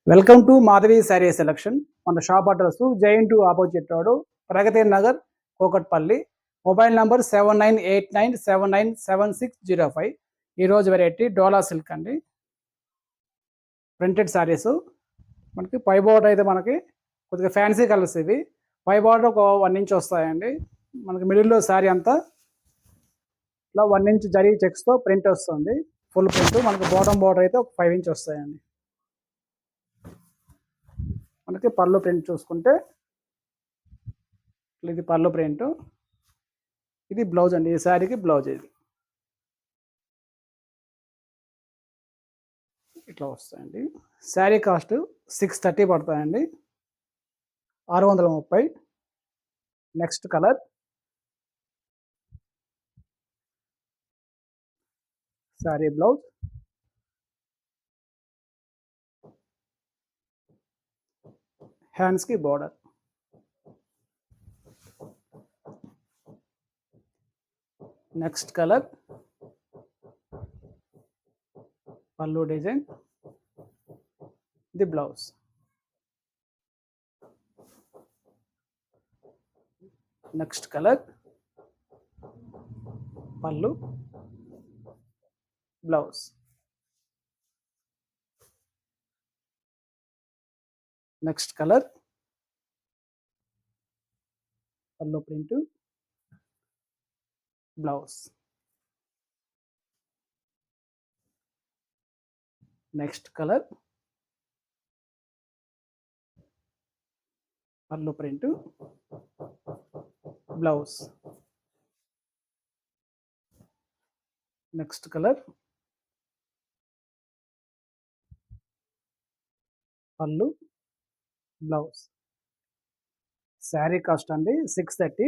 Welcome to Madhavi sari selection. మన shop address Jain opposite road, Pragathi Nagar, Kukatpally. Mobile number 7989797605. ఈరోజు variety Dola silk అండి. Printed saris మనకి పై బోర్డర్ అయితే మనకి కొద్దిగా ఫ్యాన్సీ కలర్స్ ఇవి. పై బోర్డర్ ఒక 1 ఇంచ్ వస్తాయండి. మనకి మిడిల్లో శారీ అంతా ఇలా 1 ఇంచ్ జరీ చెక్స్తో ప్రింట్ వస్తుంది. Full print. మనకి బాటమ్ బోర్డర్ అయితే ఒక 5 ఇంచ్ వస్తాయండి. మనకి పళ్ళు ప్రింట్ చూసుకుంటే ఇది పళ్ళు ప్రింట్, ఇది బ్లౌజ్ అండి. ఈ శారీకి బ్లౌజ్ ఇది ఇట్లా వస్తాయండి. శారీ కాస్ట్ 630 పడతాయండి, 630. నెక్స్ట్ కలర్ శారీ బ్లౌజ్, హ్యాండ్స్కి బోర్డర్. నెక్స్ట్ కలర్ పళ్ళు design, the blouse. Next colour పళ్ళు, బ్లౌజ్. నెక్స్ట్ కలర్ పళ్ళు ప్రింట్, బ్లౌజ్. నెక్స్ట్ కలర్ పళ్ళు ప్రింట్, బ్లౌజ్. నెక్స్ట్ కలర్ పళ్ళు, బ్లౌజ్. శారీ కాస్ట్ అండి 630.